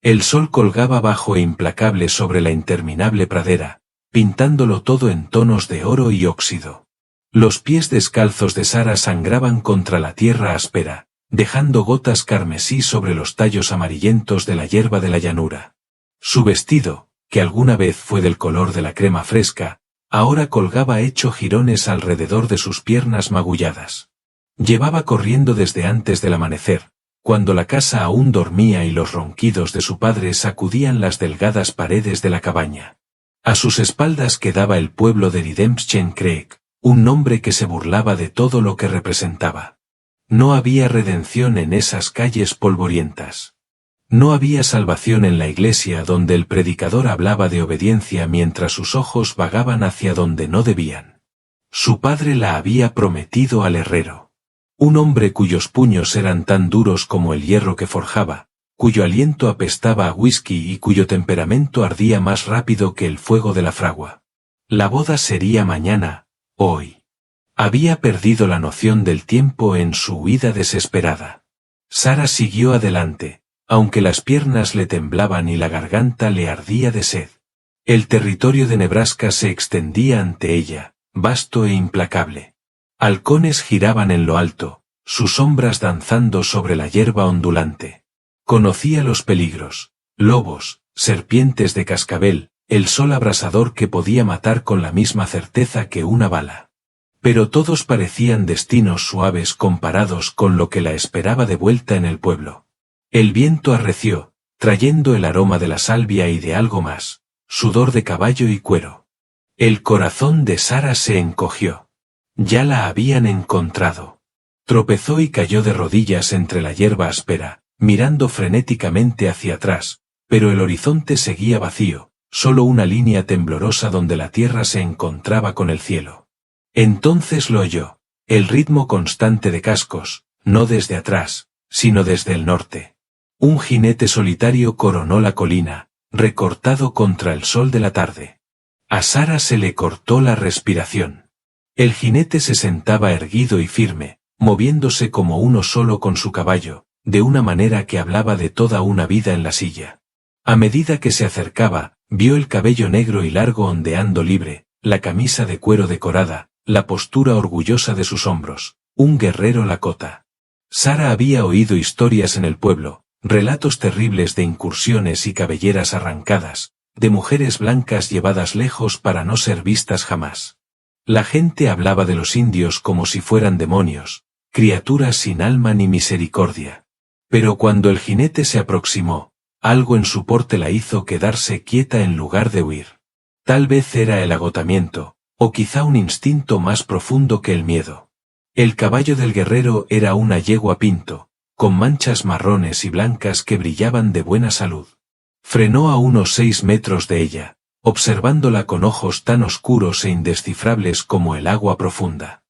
El sol colgaba bajo e implacable sobre la interminable pradera, pintándolo todo en tonos de oro y óxido. Los pies descalzos de Sara sangraban contra la tierra áspera, dejando gotas carmesí sobre los tallos amarillentos de la hierba de la llanura. Su vestido, que alguna vez fue del color de la crema fresca, ahora colgaba hecho jirones alrededor de sus piernas magulladas. Llevaba corriendo desde antes del amanecer, cuando la casa aún dormía y los ronquidos de su padre sacudían las delgadas paredes de la cabaña. A sus espaldas quedaba el pueblo de Redemption Creek, un nombre que se burlaba de todo lo que representaba. No había redención en esas calles polvorientas. No había salvación en la iglesia donde el predicador hablaba de obediencia mientras sus ojos vagaban hacia donde no debían. Su padre la había prometido al herrero. Un hombre cuyos puños eran tan duros como el hierro que forjaba, cuyo aliento apestaba a whisky y cuyo temperamento ardía más rápido que el fuego de la fragua. La boda sería mañana, hoy. Había perdido la noción del tiempo en su huida desesperada. Sara siguió adelante, aunque las piernas le temblaban y la garganta le ardía de sed. El territorio de Nebraska se extendía ante ella, vasto e implacable. Halcones giraban en lo alto, sus sombras danzando sobre la hierba ondulante. Conocía los peligros, lobos, serpientes de cascabel, el sol abrasador que podía matar con la misma certeza que una bala. Pero todos parecían destinos suaves comparados con lo que la esperaba de vuelta en el pueblo. El viento arreció, trayendo el aroma de la salvia y de algo más, sudor de caballo y cuero. El corazón de Sara se encogió. Ya la habían encontrado. Tropezó y cayó de rodillas entre la hierba áspera, mirando frenéticamente hacia atrás, pero el horizonte seguía vacío, solo una línea temblorosa donde la tierra se encontraba con el cielo. Entonces lo oyó, el ritmo constante de cascos, no desde atrás, sino desde el norte. Un jinete solitario coronó la colina, recortado contra el sol de la tarde. A Sara se le cortó la respiración. El jinete se sentaba erguido y firme, moviéndose como uno solo con su caballo, de una manera que hablaba de toda una vida en la silla. A medida que se acercaba, vio el cabello negro y largo ondeando libre, la camisa de cuero decorada, la postura orgullosa de sus hombros, un guerrero lakota. Sara había oído historias en el pueblo, relatos terribles de incursiones y cabelleras arrancadas, de mujeres blancas llevadas lejos para no ser vistas jamás. La gente hablaba de los indios como si fueran demonios, criaturas sin alma ni misericordia. Pero cuando el jinete se aproximó, algo en su porte la hizo quedarse quieta en lugar de huir. Tal vez era el agotamiento, o quizá un instinto más profundo que el miedo. El caballo del guerrero era una yegua pinto, con manchas marrones y blancas que brillaban de buena salud. Frenó a unos 6 metros de ella, observándola con ojos tan oscuros e indescifrables como el agua profunda.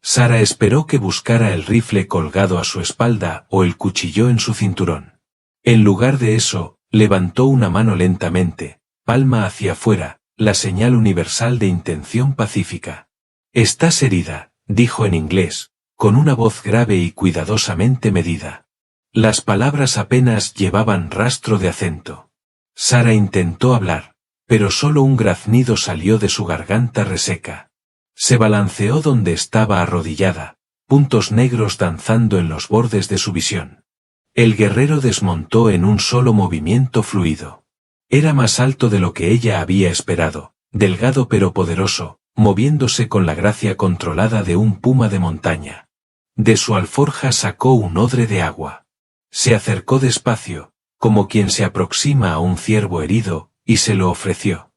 Sara esperó que buscara el rifle colgado a su espalda o el cuchillo en su cinturón. En lugar de eso, levantó una mano lentamente, palma hacia afuera, la señal universal de intención pacífica. «Estás herida», dijo en inglés, con una voz grave y cuidadosamente medida. Las palabras apenas llevaban rastro de acento. Sara intentó hablar, pero solo un graznido salió de su garganta reseca. Se balanceó donde estaba arrodillada, puntos negros danzando en los bordes de su visión. El guerrero desmontó en un solo movimiento fluido. Era más alto de lo que ella había esperado, delgado pero poderoso, moviéndose con la gracia controlada de un puma de montaña. De su alforja sacó un odre de agua. Se acercó despacio, como quien se aproxima a un ciervo herido, y se lo ofreció.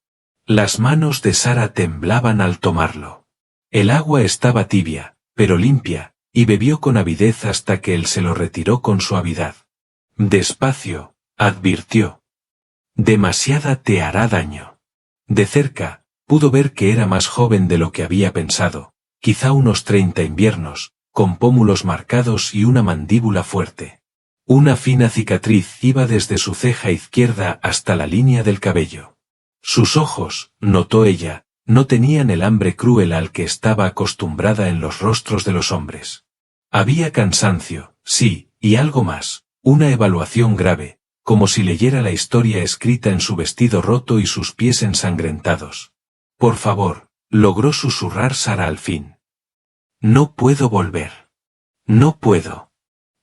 Las manos de Sara temblaban al tomarlo. El agua estaba tibia, pero limpia, y bebió con avidez hasta que él se lo retiró con suavidad. Despacio, advirtió. Demasiada te hará daño. De cerca, pudo ver que era más joven de lo que había pensado, quizá unos 30 inviernos, con pómulos marcados y una mandíbula fuerte. Una fina cicatriz iba desde su ceja izquierda hasta la línea del cabello. Sus ojos, notó ella, no tenían el hambre cruel al que estaba acostumbrada en los rostros de los hombres. Había cansancio, sí, y algo más, una evaluación grave, como si leyera la historia escrita en su vestido roto y sus pies ensangrentados. Por favor, logró susurrar Sara al fin. No puedo volver. No puedo.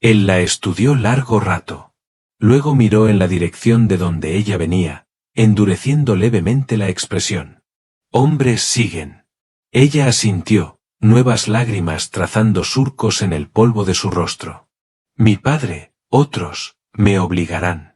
Él la estudió largo rato. Luego miró en la dirección de donde ella venía, endureciendo levemente la expresión. Hombres siguen. Ella asintió, nuevas lágrimas trazando surcos en el polvo de su rostro. Mi padre, otros, me obligarán.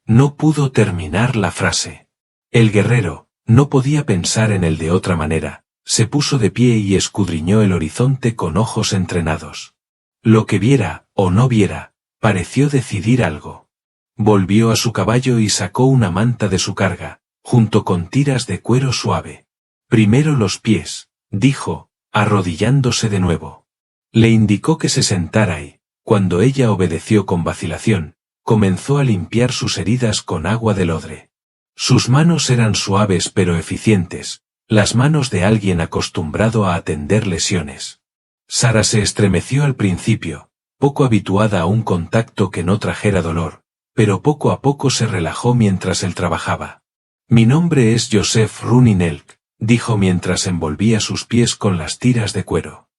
No pudo terminar la frase. El guerrero, no podía pensar en él de otra manera, se puso de pie y escudriñó el horizonte con ojos entrenados. Lo que viera, o no viera, pareció decidir algo. Volvió a su caballo y sacó una manta de su carga, junto con tiras de cuero suave. Primero los pies, dijo, arrodillándose de nuevo. Le indicó que se sentara y, cuando ella obedeció con vacilación, comenzó a limpiar sus heridas con agua del odre. Sus manos eran suaves pero eficientes, las manos de alguien acostumbrado a atender lesiones. Sara se estremeció al principio, poco habituada a un contacto que no trajera dolor, pero poco a poco se relajó mientras él trabajaba. Mi nombre es Joseph Runin-Elk, dijo mientras envolvía sus pies con las tiras de cuero.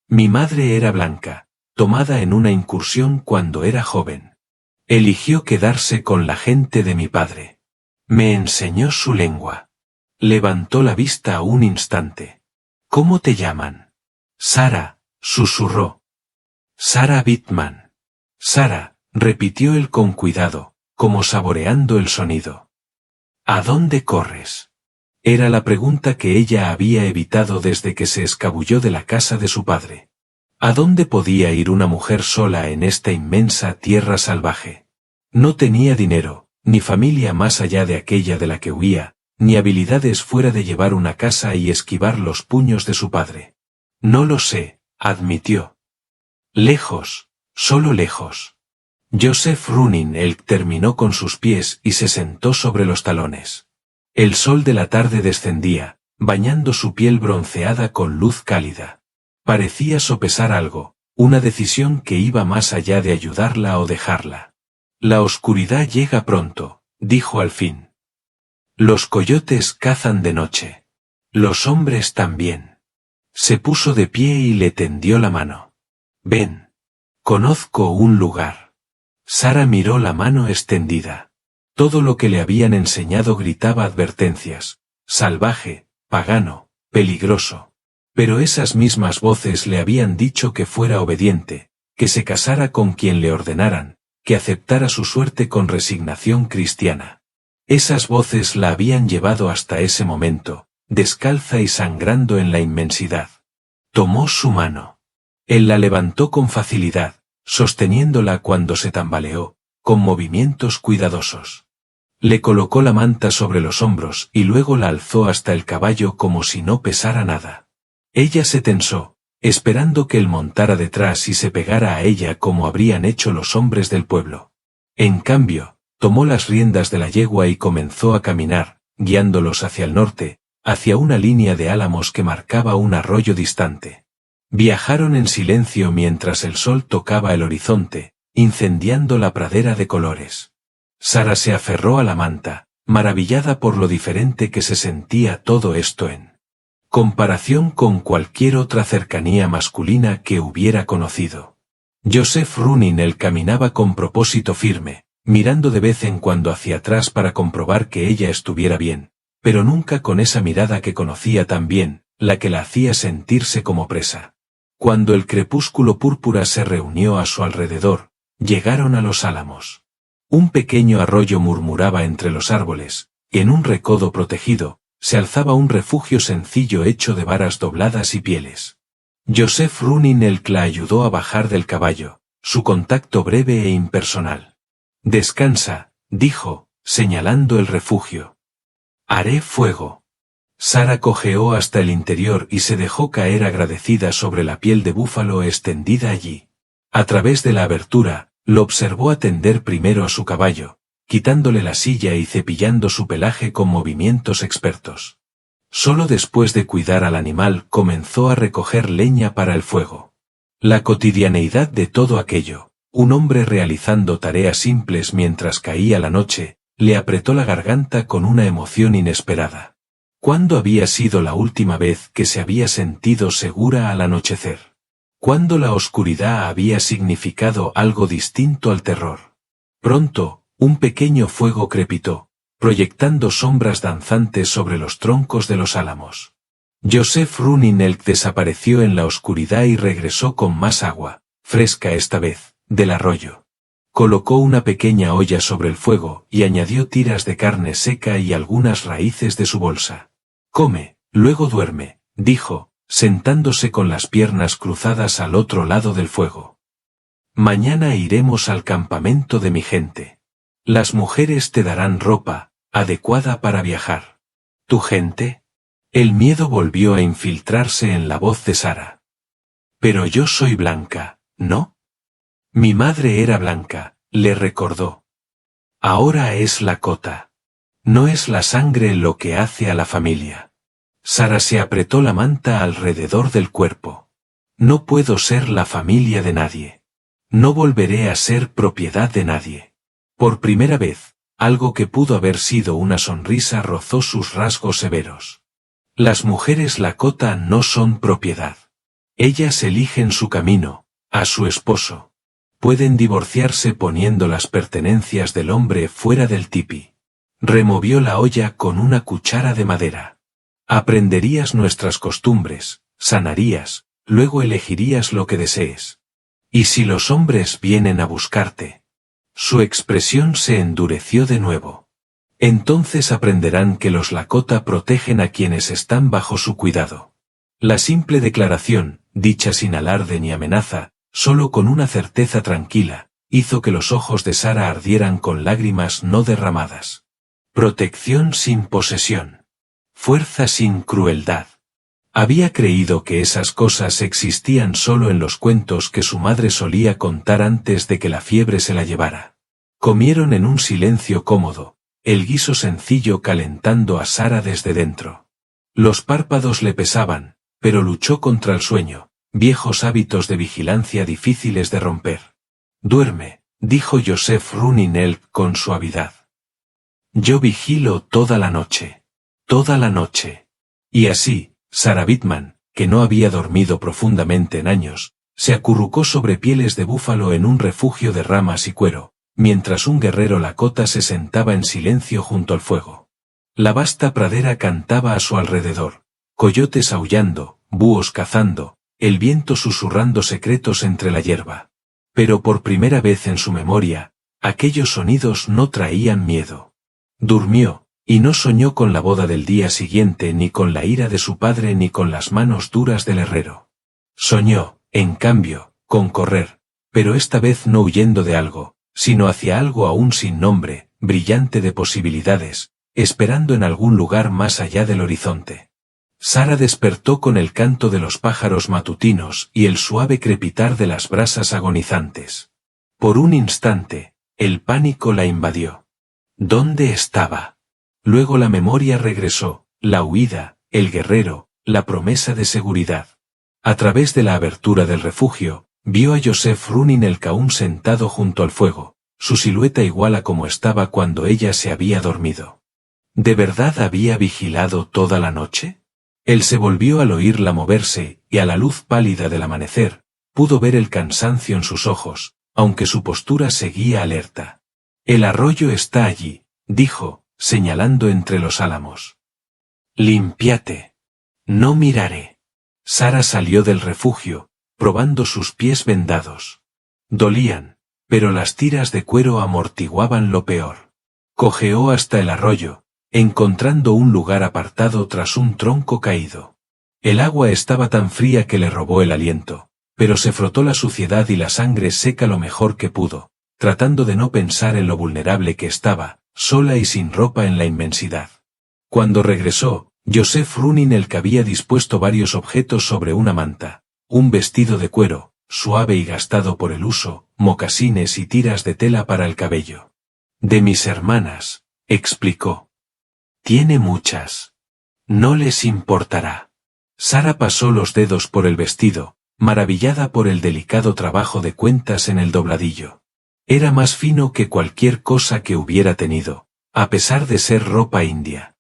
Mi madre era blanca, tomada en una incursión cuando era joven. Eligió quedarse con la gente de mi padre. Me enseñó su lengua. Levantó la vista un instante. ¿Cómo te llaman? Sara, susurró. Sara Bittman. Sara, repitió él con cuidado, como saboreando el sonido. ¿A dónde corres? Era la pregunta que ella había evitado desde que se escabulló de la casa de su padre. ¿A dónde podía ir una mujer sola en esta inmensa tierra salvaje? No tenía dinero, ni familia más allá de aquella de la que huía, ni habilidades fuera de llevar una casa y esquivar los puños de su padre. No lo sé, admitió. Lejos, solo lejos. Joseph Runin-Elk terminó con sus pies y se sentó sobre los talones. El sol de la tarde descendía, bañando su piel bronceada con luz cálida. Parecía sopesar algo, una decisión que iba más allá de ayudarla o dejarla. La oscuridad llega pronto, dijo al fin. Los coyotes cazan de noche. Los hombres también. Se puso de pie y le tendió la mano. Ven. Conozco un lugar. Sara miró la mano extendida. Todo lo que le habían enseñado gritaba advertencias. Salvaje, pagano, peligroso. Pero esas mismas voces le habían dicho que fuera obediente, que se casara con quien le ordenaran, que aceptara su suerte con resignación cristiana. Esas voces la habían llevado hasta ese momento, descalza y sangrando en la inmensidad. Tomó su mano. Él la levantó con facilidad, sosteniéndola cuando se tambaleó, con movimientos cuidadosos. Le colocó la manta sobre los hombros y luego la alzó hasta el caballo como si no pesara nada. Ella se tensó, esperando que él montara detrás y se pegara a ella como habrían hecho los hombres del pueblo. En cambio, tomó las riendas de la yegua y comenzó a caminar, guiándolos hacia el norte, hacia una línea de álamos que marcaba un arroyo distante. Viajaron en silencio mientras el sol tocaba el horizonte, incendiando la pradera de colores. Sara se aferró a la manta, maravillada por lo diferente que se sentía todo esto en comparación con cualquier otra cercanía masculina que hubiera conocido. Joseph Runin-Elk caminaba con propósito firme, mirando de vez en cuando hacia atrás para comprobar que ella estuviera bien, pero nunca con esa mirada que conocía tan bien, la que la hacía sentirse como presa. Cuando el crepúsculo púrpura se reunió a su alrededor, llegaron a los álamos. Un pequeño arroyo murmuraba entre los árboles, y en un recodo protegido, se alzaba un refugio sencillo hecho de varas dobladas y pieles. Joseph Runin-Elk la ayudó a bajar del caballo, su contacto breve e impersonal. Descansa, dijo, señalando el refugio. Haré fuego. Sara cojeó hasta el interior y se dejó caer agradecida sobre la piel de búfalo extendida allí. A través de la abertura, lo observó atender primero a su caballo, quitándole la silla y cepillando su pelaje con movimientos expertos. Solo después de cuidar al animal comenzó a recoger leña para el fuego. La cotidianeidad de todo aquello, Un hombre realizando tareas simples mientras caía la noche, le apretó la garganta con una emoción inesperada. ¿Cuándo había sido la última vez que se había sentido segura al anochecer? ¿Cuándo la oscuridad había significado algo distinto al terror? Pronto, un pequeño fuego crepitó, proyectando sombras danzantes sobre los troncos de los álamos. Joseph Running-Elk desapareció en la oscuridad y regresó con más agua, fresca esta vez, del arroyo. Colocó una pequeña olla sobre el fuego y añadió tiras de carne seca y algunas raíces de su bolsa. «Come, luego duerme», dijo, sentándose con las piernas cruzadas al otro lado del fuego. «Mañana iremos al campamento de mi gente. Las mujeres te darán ropa, adecuada para viajar». «¿Tu gente?» El miedo volvió a infiltrarse en la voz de Sara. «Pero yo soy blanca, ¿no?» «Mi madre era blanca», le recordó. «Ahora es Lakota. No es la sangre lo que hace a la familia». Sara se apretó la manta alrededor del cuerpo. «No puedo ser la familia de nadie. No volveré a ser propiedad de nadie». Por primera vez, algo que pudo haber sido una sonrisa rozó sus rasgos severos. Las mujeres Lakota no son propiedad. Ellas eligen su camino, a su esposo. Pueden divorciarse poniendo las pertenencias del hombre fuera del tipi. Removió la olla con una cuchara de madera. Aprenderías nuestras costumbres, sanarías, luego elegirías lo que desees. ¿Y si los hombres vienen a buscarte? Su expresión se endureció de nuevo. Entonces aprenderán que los Lakota protegen a quienes están bajo su cuidado. La simple declaración, dicha sin alarde ni amenaza, solo con una certeza tranquila, hizo que los ojos de Sara ardieran con lágrimas no derramadas. Protección sin posesión. Fuerza sin crueldad. Había creído que esas cosas existían solo en los cuentos que su madre solía contar antes de que la fiebre se la llevara. Comieron en un silencio cómodo, el guiso sencillo calentando a Sara desde dentro. Los párpados le pesaban, pero luchó contra el sueño, viejos hábitos de vigilancia difíciles de romper. «Duerme», dijo Joseph Running-Elk con suavidad. «Yo vigilo toda la noche. Toda la noche». Y así, Sara Bitman, que no había dormido profundamente en años, se acurrucó sobre pieles de búfalo en un refugio de ramas y cuero, mientras un guerrero Lakota se sentaba en silencio junto al fuego. La vasta pradera cantaba a su alrededor, coyotes aullando, búhos cazando, el viento susurrando secretos entre la hierba. Pero por primera vez en su memoria, aquellos sonidos no traían miedo. Durmió, y no soñó con la boda del día siguiente ni con la ira de su padre ni con las manos duras del herrero. Soñó, en cambio, con correr, pero esta vez no huyendo de algo, sino hacia algo aún sin nombre, brillante de posibilidades, esperando en algún lugar más allá del horizonte. Sara despertó con el canto de los pájaros matutinos y el suave crepitar de las brasas agonizantes. Por un instante, el pánico la invadió. ¿Dónde estaba? Luego la memoria regresó, la huida, el guerrero, la promesa de seguridad. A través de la abertura del refugio, vio a Joseph Running-Elk aún sentado junto al fuego, su silueta igual a como estaba cuando ella se había dormido. ¿De verdad había vigilado toda la noche? Él se volvió al oírla moverse, y a la luz pálida del amanecer, pudo ver el cansancio en sus ojos, aunque su postura seguía alerta. «El arroyo está allí», dijo, señalando entre los álamos. «Límpiate». «No miraré». Sara salió del refugio, probando sus pies vendados. Dolían, pero las tiras de cuero amortiguaban lo peor. Cojeó hasta el arroyo, encontrando un lugar apartado tras un tronco caído. El agua estaba tan fría que le robó el aliento, pero se frotó la suciedad y la sangre seca lo mejor que pudo, tratando de no pensar en lo vulnerable que estaba, sola y sin ropa en la inmensidad. Cuando regresó, Joseph Running-Elk había dispuesto varios objetos sobre una manta, un vestido de cuero, suave y gastado por el uso, mocasines y tiras de tela para el cabello. «De mis hermanas», explicó. «Tiene muchas. No les importará». Sara pasó los dedos por el vestido, maravillada por el delicado trabajo de cuentas en el dobladillo. Era más fino que cualquier cosa que hubiera tenido, a pesar de ser ropa india.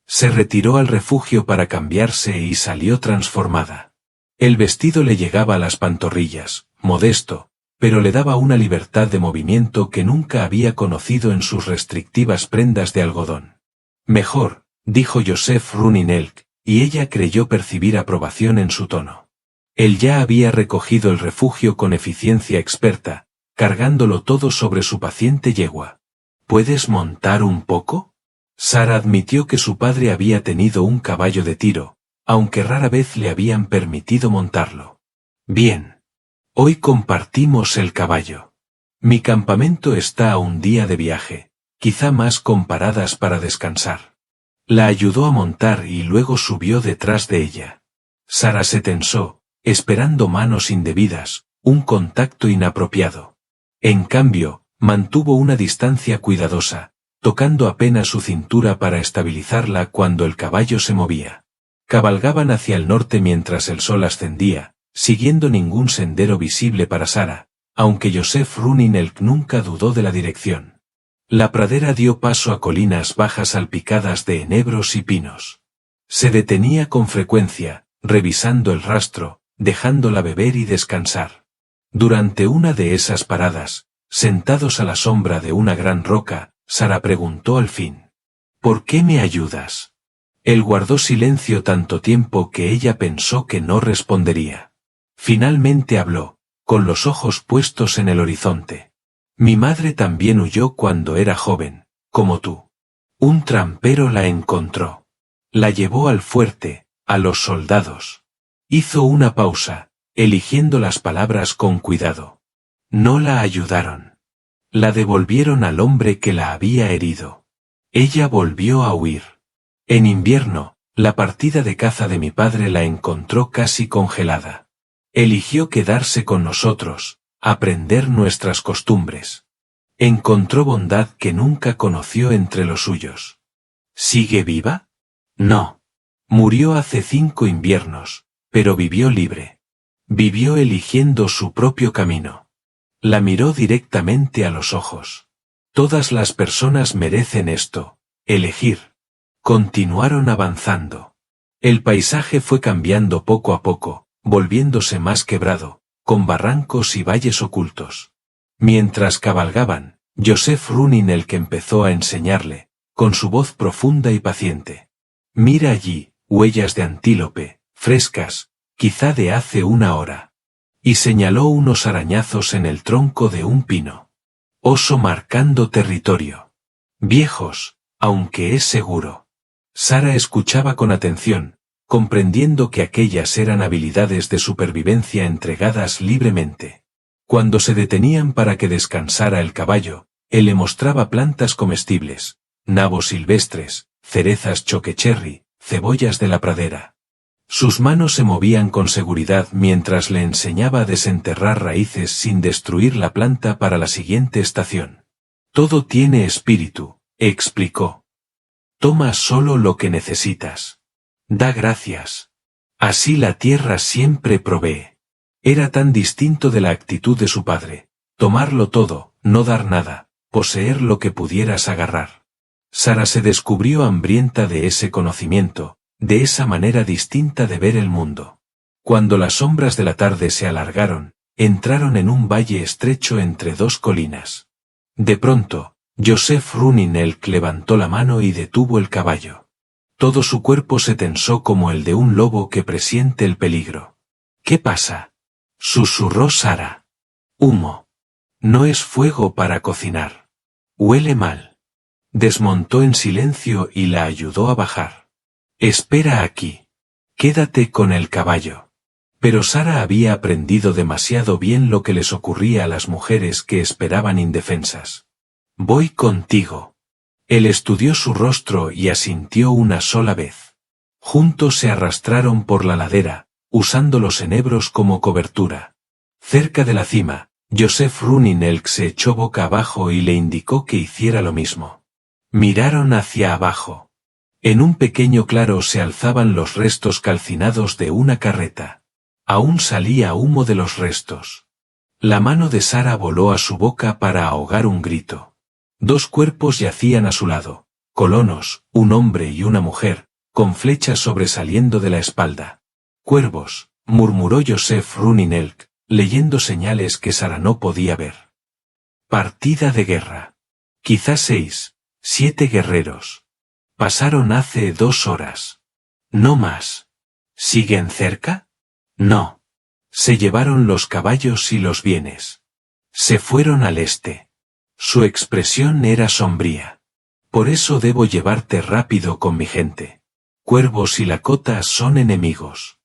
Se retiró al refugio para cambiarse y salió transformada. El vestido le llegaba a las pantorrillas, modesto, pero le daba una libertad de movimiento que nunca había conocido en sus restrictivas prendas de algodón. Mejor, dijo Joseph Running-Elk, y ella creyó percibir aprobación en su tono. Él ya había recogido el refugio con eficiencia experta, cargándolo todo sobre su paciente yegua. ¿Puedes montar un poco? Sara admitió que su padre había tenido un caballo de tiro, aunque rara vez le habían permitido montarlo. Bien. Hoy compartimos el caballo. Mi campamento está a un día de viaje, quizá más con paradas para descansar. La ayudó a montar y luego subió detrás de ella. Sara se tensó, esperando manos indebidas, un contacto inapropiado. En cambio, mantuvo una distancia cuidadosa, tocando apenas su cintura para estabilizarla cuando el caballo se movía. Cabalgaban hacia el norte mientras el sol ascendía, siguiendo ningún sendero visible para Sara, aunque Joseph Running-Elk nunca dudó de la dirección. La pradera dio paso a colinas bajas salpicadas de enebros y pinos. Se detenía con frecuencia, revisando el rastro, dejándola beber y descansar. Durante una de esas paradas, sentados a la sombra de una gran roca, Sara preguntó al fin: ¿por qué me ayudas? Él guardó silencio tanto tiempo que ella pensó que no respondería. Finalmente habló, con los ojos puestos en el horizonte. Mi madre también huyó cuando era joven, como tú. Un trampero la encontró. La llevó al fuerte, a los soldados. Hizo una pausa, eligiendo las palabras con cuidado. No la ayudaron. La devolvieron al hombre que la había herido. Ella volvió a huir. En invierno, la partida de caza de mi padre la encontró casi congelada. Eligió quedarse con nosotros, aprender nuestras costumbres. Encontró bondad que nunca conoció entre los suyos. ¿Sigue viva? No. Murió hace 5 inviernos, pero vivió libre. Vivió eligiendo su propio camino. La miró directamente a los ojos. Todas las personas merecen esto, elegir. Continuaron avanzando. El paisaje fue cambiando poco a poco, volviéndose más quebrado, con barrancos y valles ocultos. Mientras cabalgaban, Joseph Running-Elk empezó a enseñarle, con su voz profunda y paciente. Mira allí, huellas de antílope, frescas, quizá de hace 1 hora. Y señaló unos arañazos en el tronco de un pino. Oso marcando territorio. Viejos, aunque es seguro. Sara escuchaba con atención, comprendiendo que aquellas eran habilidades de supervivencia entregadas libremente. Cuando se detenían para que descansara el caballo, él le mostraba plantas comestibles, nabos silvestres, cerezas choquecherry, cebollas de la pradera. Sus manos se movían con seguridad mientras le enseñaba a desenterrar raíces sin destruir la planta para la siguiente estación. Todo tiene espíritu, explicó. Toma solo lo que necesitas. Da gracias. Así la tierra siempre provee. Era tan distinto de la actitud de su padre. Tomarlo todo, no dar nada, poseer lo que pudieras agarrar. Sara se descubrió hambrienta de ese conocimiento, de esa manera distinta de ver el mundo. Cuando las sombras de la tarde se alargaron, entraron en un valle estrecho entre 2 colinas. De pronto, Joseph Running-Elk levantó la mano y detuvo el caballo. Todo su cuerpo se tensó como el de un lobo que presiente el peligro. ¿Qué pasa? Susurró Sara. Humo. No es fuego para cocinar. Huele mal. Desmontó en silencio y la ayudó a bajar. Espera aquí. Quédate con el caballo. Pero Sara había aprendido demasiado bien lo que les ocurría a las mujeres que esperaban indefensas. Voy contigo. Él estudió su rostro y asintió una sola vez. Juntos se arrastraron por la ladera, usando los enebros como cobertura. Cerca de la cima, Joseph Running-Elk se echó boca abajo y le indicó que hiciera lo mismo. Miraron hacia abajo. En un pequeño claro se alzaban los restos calcinados de una carreta. Aún salía humo de los restos. La mano de Sara voló a su boca para ahogar un grito. 2 cuerpos yacían a su lado, colonos, un hombre y una mujer, con flechas sobresaliendo de la espalda. Cuervos, murmuró Joseph Runinelk, leyendo señales que Sara no podía ver. Partida de guerra. Quizás 6, 7 guerreros. Pasaron hace 2 horas. No más. ¿Siguen cerca? No. Se llevaron los caballos y los bienes. Se fueron al este. Su expresión era sombría. Por eso debo llevarte rápido con mi gente. Cuervos y lakotas son enemigos.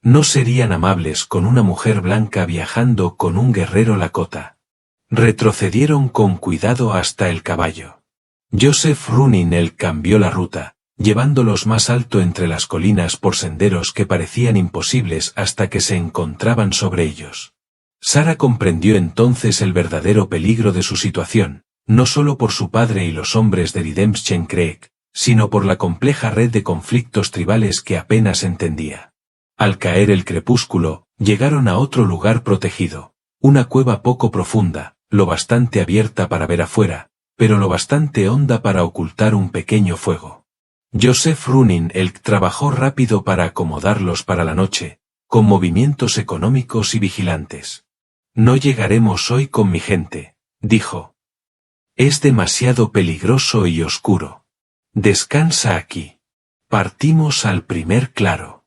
No serían amables con una mujer blanca viajando con un guerrero lakota. Retrocedieron con cuidado hasta el caballo. Joseph Runinelk cambió la ruta, llevándolos más alto entre las colinas por senderos que parecían imposibles hasta que se encontraban sobre ellos. Sara comprendió entonces el verdadero peligro de su situación, no solo por su padre y los hombres de Redemption Creek, sino por la compleja red de conflictos tribales que apenas entendía. Al caer el crepúsculo, llegaron a otro lugar protegido, una cueva poco profunda, lo bastante abierta para ver afuera, pero lo bastante honda para ocultar un pequeño fuego. Joseph Runinelk trabajó rápido para acomodarlos para la noche, con movimientos económicos y vigilantes. No llegaremos hoy con mi gente, dijo. Es demasiado peligroso y oscuro. Descansa aquí. Partimos al primer claro.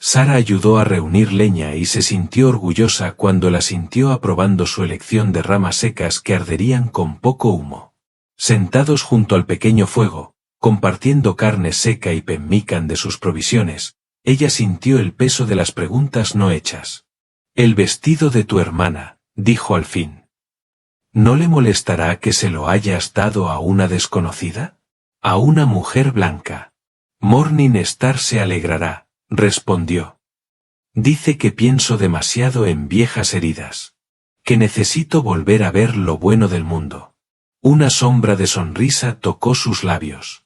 Sara ayudó a reunir leña y se sintió orgullosa cuando la sintió aprobando su elección de ramas secas que arderían con poco humo. Sentados junto al pequeño fuego, compartiendo carne seca y pemmican de sus provisiones, ella sintió el peso de las preguntas no hechas. El vestido de tu hermana, dijo al fin. ¿No le molestará que se lo hayas dado a una desconocida? A una mujer blanca. Morningstar se alegrará, respondió. Dice que pienso demasiado en viejas heridas. Que necesito volver a ver lo bueno del mundo. Una sombra de sonrisa tocó sus labios.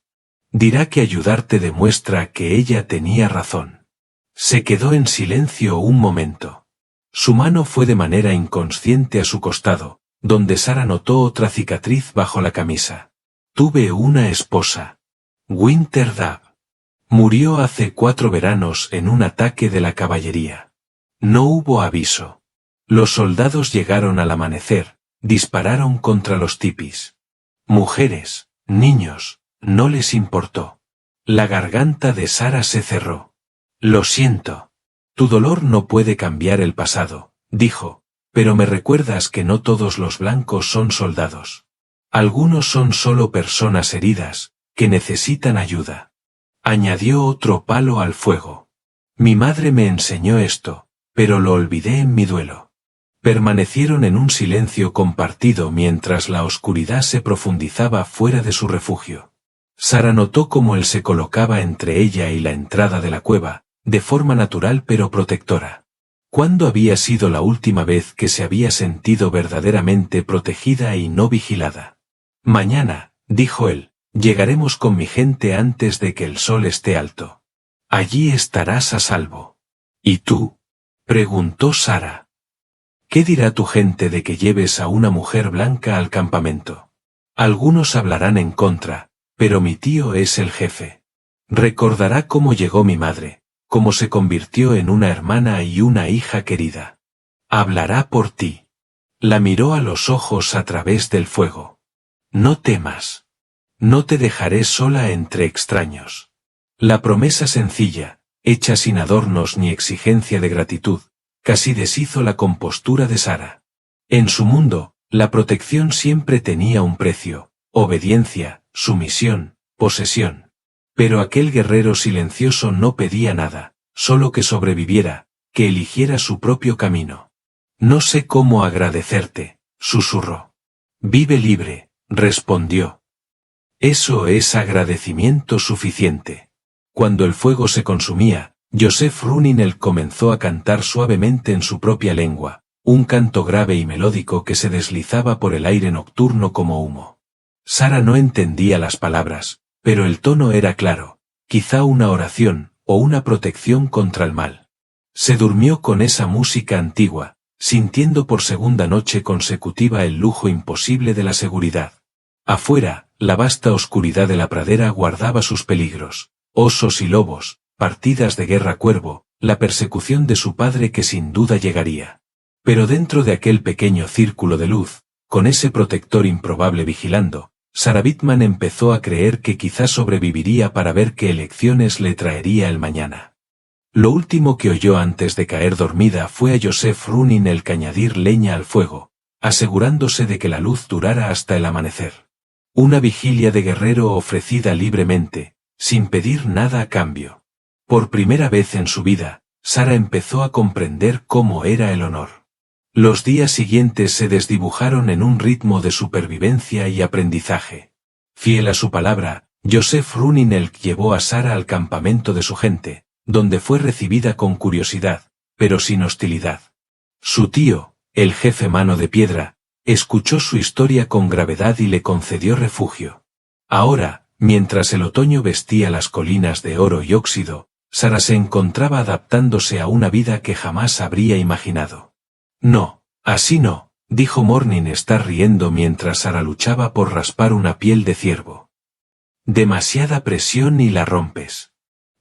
Dirá que ayudarte demuestra que ella tenía razón. Se quedó en silencio un momento. Su mano fue de manera inconsciente a su costado, donde Sara notó otra cicatriz bajo la camisa. Tuve una esposa. Winter Dab. Murió hace 4 veranos en un ataque de la caballería. No hubo aviso. Los soldados llegaron al amanecer, dispararon contra los tipis. Mujeres, niños, no les importó. La garganta de Sara se cerró. Lo siento. Tu dolor no puede cambiar el pasado, dijo, pero me recuerdas que no todos los blancos son soldados. Algunos son solo personas heridas, que necesitan ayuda. Añadió otro palo al fuego. Mi madre me enseñó esto, pero lo olvidé en mi duelo. Permanecieron en un silencio compartido mientras la oscuridad se profundizaba fuera de su refugio. Sara notó cómo él se colocaba entre ella y la entrada de la cueva, de forma natural pero protectora. ¿Cuándo había sido la última vez que se había sentido verdaderamente protegida y no vigilada? Mañana, dijo él, llegaremos con mi gente antes de que el sol esté alto. Allí estarás a salvo. ¿Y tú? Preguntó Sara. ¿Qué dirá tu gente de que lleves a una mujer blanca al campamento? Algunos hablarán en contra, pero mi tío es el jefe. Recordará cómo llegó mi madre, cómo se convirtió en una hermana y una hija querida. Hablará por ti. La miró a los ojos a través del fuego. No temas. No te dejaré sola entre extraños. La promesa sencilla, hecha sin adornos ni exigencia de gratitud, casi deshizo la compostura de Sara. En su mundo, la protección siempre tenía un precio, obediencia, sumisión, posesión. Pero aquel guerrero silencioso no pedía nada, solo que sobreviviera, que eligiera su propio camino. No sé cómo agradecerte, susurró. Vive libre, respondió. Eso es agradecimiento suficiente. Cuando el fuego se consumía, Joseph Runinelk comenzó a cantar suavemente en su propia lengua, un canto grave y melódico que se deslizaba por el aire nocturno como humo. Sara no entendía las palabras, pero el tono era claro, quizá una oración, o una protección contra el mal. Se durmió con esa música antigua, sintiendo por segunda noche consecutiva el lujo imposible de la seguridad. Afuera, la vasta oscuridad de la pradera guardaba sus peligros, osos y lobos, partidas de guerra cuervo, la persecución de su padre que sin duda llegaría. Pero dentro de aquel pequeño círculo de luz, con ese protector improbable vigilando, Sarah Bittman empezó a creer que quizás sobreviviría para ver qué elecciones le traería el mañana. Lo último que oyó antes de caer dormida fue a Joseph Running añadir leña al fuego, asegurándose de que la luz durara hasta el amanecer. Una vigilia de guerrero ofrecida libremente, sin pedir nada a cambio. Por primera vez en su vida, Sarah empezó a comprender cómo era el honor. Los días siguientes se desdibujaron en un ritmo de supervivencia y aprendizaje. Fiel a su palabra, Joseph Running llevó a Sarah al campamento de su gente, donde fue recibida con curiosidad, pero sin hostilidad. Su tío, el jefe Mano de Piedra, escuchó su historia con gravedad y le concedió refugio. Ahora, mientras el otoño vestía las colinas de oro y óxido, Sarah se encontraba adaptándose a una vida que jamás habría imaginado. No, así no, dijo Morningstar riendo mientras Sarah luchaba por raspar una piel de ciervo. Demasiada presión y la rompes.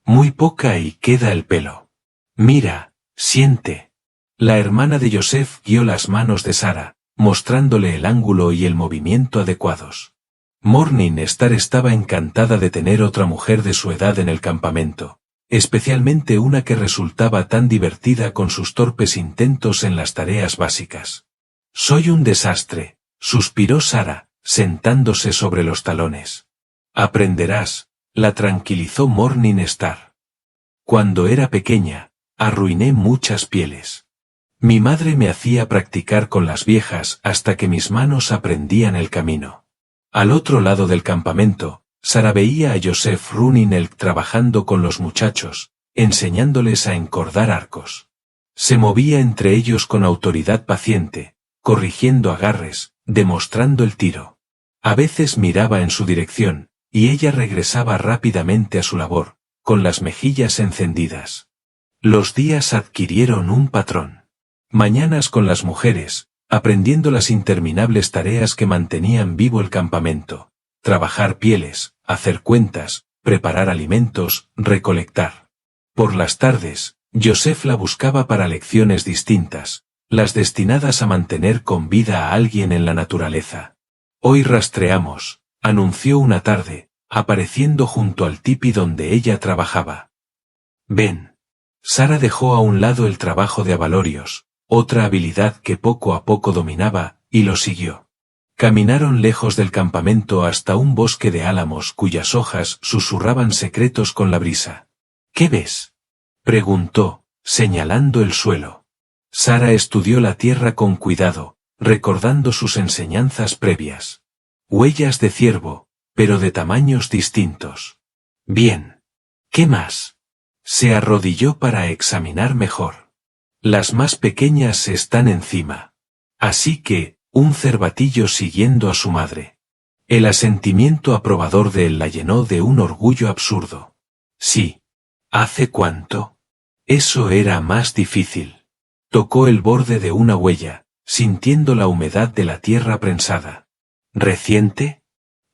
Muy poca y queda el pelo. Mira, siente. La hermana de Joseph guió las manos de Sarah, mostrándole el ángulo y el movimiento adecuados. Morningstar estaba encantada de tener otra mujer de su edad en el campamento, especialmente una que resultaba tan divertida con sus torpes intentos en las tareas básicas. Soy un desastre, suspiró Sarah, sentándose sobre los talones. Aprenderás, la tranquilizó Morningstar. Cuando era pequeña, arruiné muchas pieles. Mi madre me hacía practicar con las viejas hasta que mis manos aprendían el camino. Al otro lado del campamento, Sarah veía a Joseph Running trabajando con los muchachos, enseñándoles a encordar arcos. Se movía entre ellos con autoridad paciente, corrigiendo agarres, demostrando el tiro. A veces miraba en su dirección, y ella regresaba rápidamente a su labor, con las mejillas encendidas. Los días adquirieron un patrón. Mañanas con las mujeres, aprendiendo las interminables tareas que mantenían vivo el campamento, trabajar pieles, hacer cuentas, preparar alimentos, recolectar. Por las tardes, Joseph la buscaba para lecciones distintas, las destinadas a mantener con vida a alguien en la naturaleza. Hoy rastreamos, anunció una tarde, apareciendo junto al tipi donde ella trabajaba. Ven. Sarah dejó a un lado el trabajo de abalorios, otra habilidad que poco a poco dominaba, y lo siguió. Caminaron lejos del campamento hasta un bosque de álamos cuyas hojas susurraban secretos con la brisa. ¿Qué ves?, preguntó, señalando el suelo. Sarah estudió la tierra con cuidado, recordando sus enseñanzas previas. Huellas de ciervo, pero de tamaños distintos. Bien. ¿Qué más? Se arrodilló para examinar mejor. Las más pequeñas están encima. Así que, un cervatillo siguiendo a su madre. El asentimiento aprobador de él la llenó de un orgullo absurdo. Sí. ¿Hace cuánto? Eso era más difícil. Tocó el borde de una huella, sintiendo la humedad de la tierra prensada. ¿Reciente?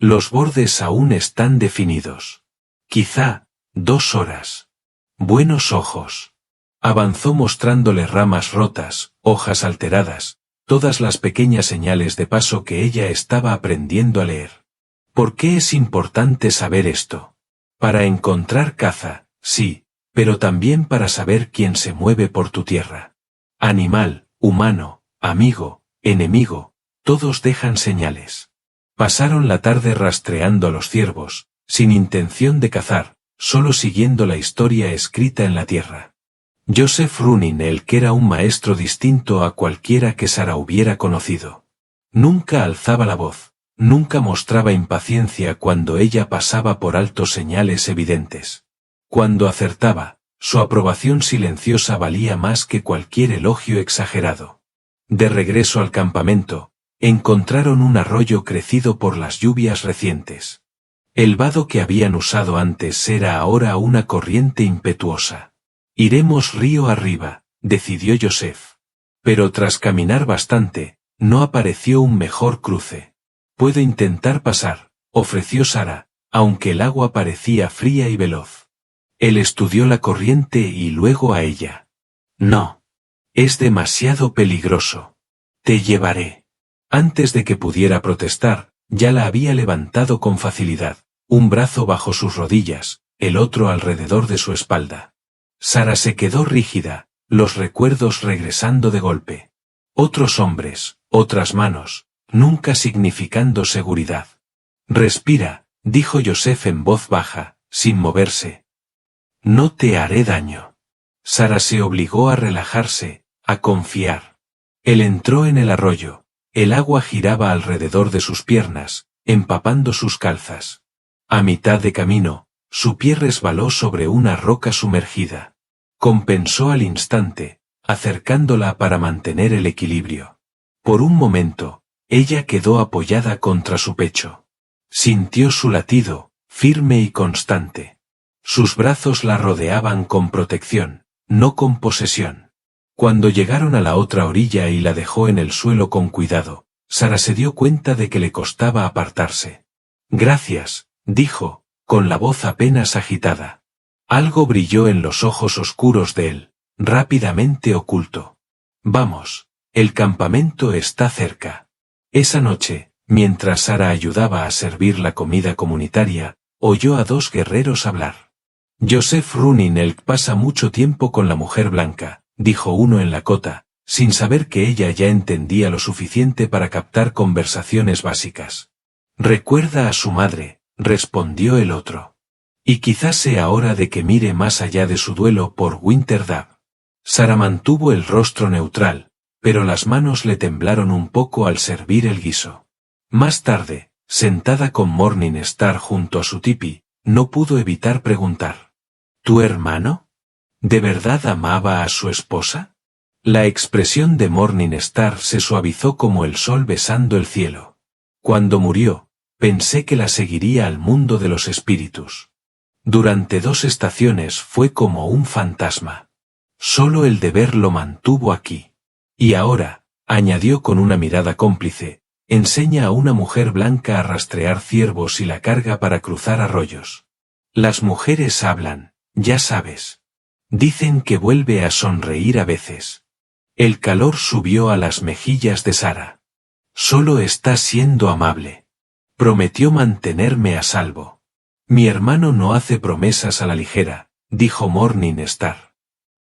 Los bordes aún están definidos. Quizá, 2 horas. Buenos ojos. Avanzó mostrándole ramas rotas, hojas alteradas, todas las pequeñas señales de paso que ella estaba aprendiendo a leer. ¿Por qué es importante saber esto? Para encontrar caza, sí, pero también para saber quién se mueve por tu tierra. Animal, humano, amigo, enemigo, todos dejan señales. Pasaron la tarde rastreando a los ciervos, sin intención de cazar, solo siguiendo la historia escrita en la tierra. Joseph Running que era un maestro distinto a cualquiera que Sarah hubiera conocido. Nunca alzaba la voz, nunca mostraba impaciencia cuando ella pasaba por alto señales evidentes. Cuando acertaba, su aprobación silenciosa valía más que cualquier elogio exagerado. De regreso al campamento, encontraron un arroyo crecido por las lluvias recientes. El vado que habían usado antes era ahora una corriente impetuosa. Iremos río arriba, decidió Joseph. Pero tras caminar bastante, no apareció un mejor cruce. Puedo intentar pasar, ofreció Sara, aunque el agua parecía fría y veloz. Él estudió la corriente y luego a ella. No. Es demasiado peligroso. Te llevaré. Antes de que pudiera protestar, ya la había levantado con facilidad, un brazo bajo sus rodillas, el otro alrededor de su espalda. Sara se quedó rígida, los recuerdos regresando de golpe. Otros hombres, otras manos, nunca significando seguridad. Respira, dijo Joseph en voz baja, sin moverse. No te haré daño. Sara se obligó a relajarse, a confiar. Él entró en el arroyo. El agua giraba alrededor de sus piernas, empapando sus calzas. A mitad de camino, su pie resbaló sobre una roca sumergida. Compensó al instante, acercándola para mantener el equilibrio. Por un momento, ella quedó apoyada contra su pecho. Sintió su latido, firme y constante. Sus brazos la rodeaban con protección, no con posesión. Cuando llegaron a la otra orilla y la dejó en el suelo con cuidado, Sara se dio cuenta de que le costaba apartarse. Gracias, dijo, con la voz apenas agitada. Algo brilló en los ojos oscuros de él, rápidamente oculto. Vamos, el campamento está cerca. Esa noche, mientras Sara ayudaba a servir la comida comunitaria, oyó a dos guerreros hablar. Joseph Running-Elk pasa mucho tiempo con la mujer blanca, dijo uno en la cota, sin saber que ella ya entendía lo suficiente para captar conversaciones básicas. Recuerda a su madre, respondió el otro. Y quizás sea hora de que mire más allá de su duelo por Winterdab. Sara mantuvo el rostro neutral, pero las manos le temblaron un poco al servir el guiso. Más tarde, sentada con Morningstar junto a su tipi, no pudo evitar preguntar. ¿Tu hermano? ¿De verdad amaba a su esposa? La expresión de Morningstar se suavizó como el sol besando el cielo. Cuando murió, pensé que la seguiría al mundo de los espíritus. Durante 2 estaciones fue como un fantasma. Solo el deber lo mantuvo aquí. Y ahora, añadió con una mirada cómplice, enseña a una mujer blanca a rastrear ciervos y la carga para cruzar arroyos. Las mujeres hablan, ya sabes. Dicen que vuelve a sonreír a veces. El calor subió a las mejillas de Sara. Solo está siendo amable. Prometió mantenerme a salvo. Mi hermano no hace promesas a la ligera, dijo Morningstar.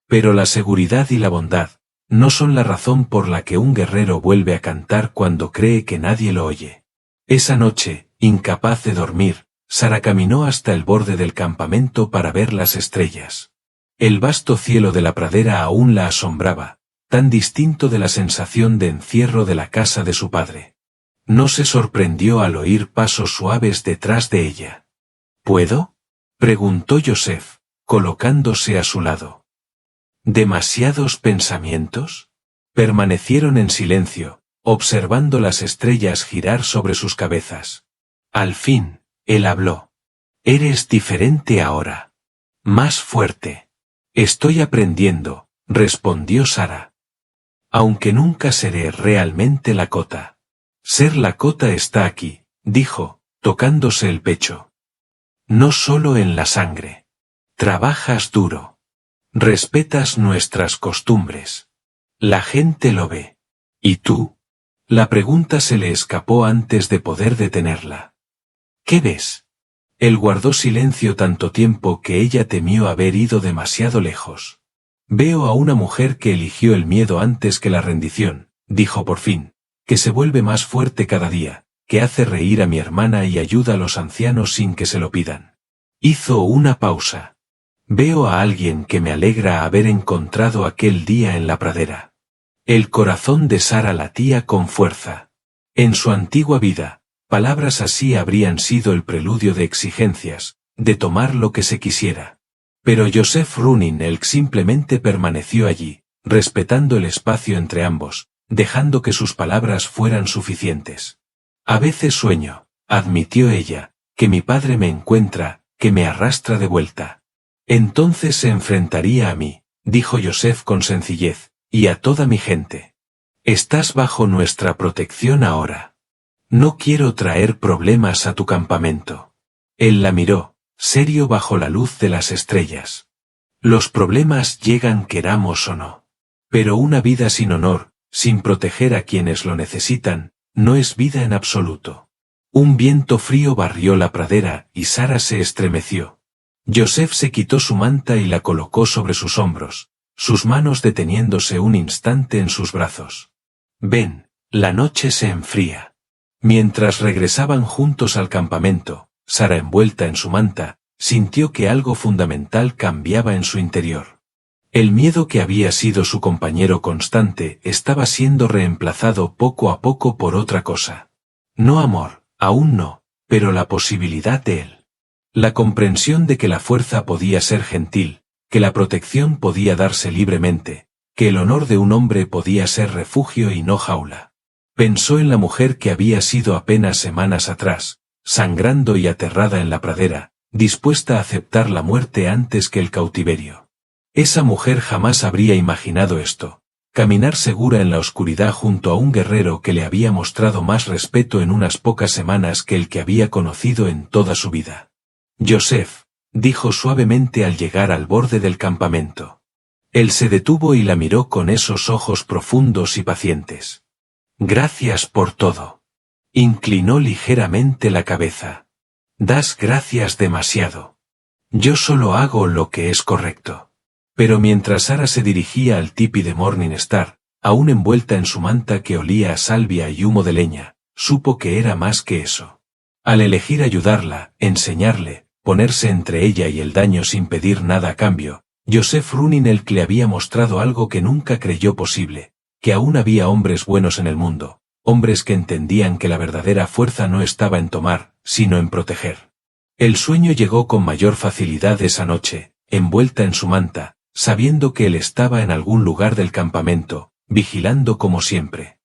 Pero la seguridad y la bondad no son la razón por la que un guerrero vuelve a cantar cuando cree que nadie lo oye. Esa noche, incapaz de dormir, Sara caminó hasta el borde del campamento para ver las estrellas. El vasto cielo de la pradera aún la asombraba, tan distinto de la sensación de encierro de la casa de su padre. No se sorprendió al oír pasos suaves detrás de ella. ¿Puedo? Preguntó Joseph, colocándose a su lado. ¿Demasiados pensamientos? Permanecieron en silencio, observando las estrellas girar sobre sus cabezas. Al fin, él habló. Eres diferente ahora. Más fuerte. Estoy aprendiendo, respondió Sara. Aunque nunca seré realmente Lakota. Ser Lakota está aquí, dijo, tocándose el pecho. No solo en la sangre. Trabajas duro. Respetas nuestras costumbres. La gente lo ve. ¿Y tú? La pregunta se le escapó antes de poder detenerla. ¿Qué ves? Él guardó silencio tanto tiempo que ella temió haber ido demasiado lejos. Veo a una mujer que eligió el miedo antes que la rendición, dijo por fin, que se vuelve más fuerte cada día, que hace reír a mi hermana y ayuda a los ancianos sin que se lo pidan. Hizo una pausa. Veo a alguien que me alegra haber encontrado aquel día en la pradera. El corazón de Sara latía con fuerza. En su antigua vida, palabras así habrían sido el preludio de exigencias, de tomar lo que se quisiera. Pero Joseph Running-Elk simplemente permaneció allí, respetando el espacio entre ambos, dejando que sus palabras fueran suficientes. A veces sueño, admitió ella, que mi padre me encuentra, que me arrastra de vuelta. Entonces se enfrentaría a mí, dijo Yosef con sencillez, y a toda mi gente. Estás bajo nuestra protección ahora. No quiero traer problemas a tu campamento. Él la miró, serio bajo la luz de las estrellas. Los problemas llegan queramos o no. Pero una vida sin honor, sin proteger a quienes lo necesitan, no es vida en absoluto. Un viento frío barrió la pradera y Sara se estremeció. Yosef se quitó su manta y la colocó sobre sus hombros, sus manos deteniéndose un instante en sus brazos. Ven, la noche se enfría. Mientras regresaban juntos al campamento, Sara envuelta en su manta, sintió que algo fundamental cambiaba en su interior. El miedo que había sido su compañero constante estaba siendo reemplazado poco a poco por otra cosa. No amor, aún no, pero la posibilidad de él. La comprensión de que la fuerza podía ser gentil, que la protección podía darse libremente, que el honor de un hombre podía ser refugio y no jaula. Pensó en la mujer que había sido apenas semanas atrás, sangrando y aterrada en la pradera, dispuesta a aceptar la muerte antes que el cautiverio. Esa mujer jamás habría imaginado esto, caminar segura en la oscuridad junto a un guerrero que le había mostrado más respeto en unas pocas semanas que el que había conocido en toda su vida. Yosef, dijo suavemente al llegar al borde del campamento. Él se detuvo y la miró con esos ojos profundos y pacientes. Gracias por todo. Inclinó ligeramente la cabeza. Das gracias demasiado. Yo solo hago lo que es correcto. Pero mientras Sara se dirigía al tipi de Morningstar, aún envuelta en su manta que olía a salvia y humo de leña, supo que era más que eso. Al elegir ayudarla, enseñarle, ponerse entre ella y el daño sin pedir nada a cambio, Yosef Runin le había mostrado algo que nunca creyó posible, que aún había hombres buenos en el mundo, hombres que entendían que la verdadera fuerza no estaba en tomar, sino en proteger. El sueño llegó con mayor facilidad esa noche, envuelta en su manta, sabiendo que él estaba en algún lugar del campamento, vigilando como siempre.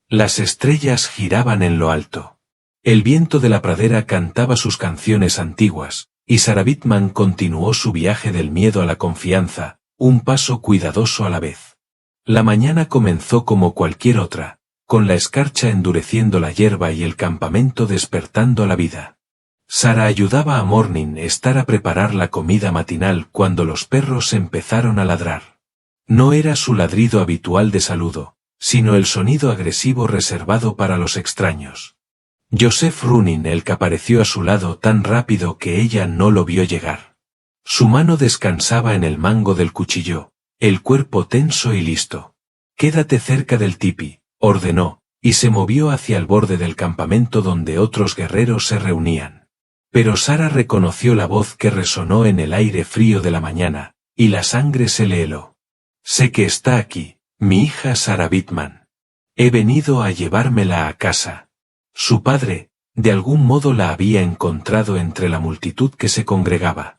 Las estrellas giraban en lo alto. El viento de la pradera cantaba sus canciones antiguas, y Sara Bittman continuó su viaje del miedo a la confianza, un paso cuidadoso a la vez. La mañana comenzó como cualquier otra, con la escarcha endureciendo la hierba y el campamento despertando a la vida. Sara ayudaba a Morningstar a preparar la comida matinal cuando los perros empezaron a ladrar. No era su ladrido habitual de saludo, sino el sonido agresivo reservado para los extraños. Yosef Runin que apareció a su lado tan rápido que ella no lo vio llegar. Su mano descansaba en el mango del cuchillo, el cuerpo tenso y listo. Quédate cerca del tipi, ordenó, y se movió hacia el borde del campamento donde otros guerreros se reunían. Pero Sara reconoció la voz que resonó en el aire frío de la mañana, y la sangre se le heló. Sé que está aquí, mi hija Sara Bittman. He venido a llevármela a casa. Su padre, de algún modo la había encontrado entre la multitud que se congregaba.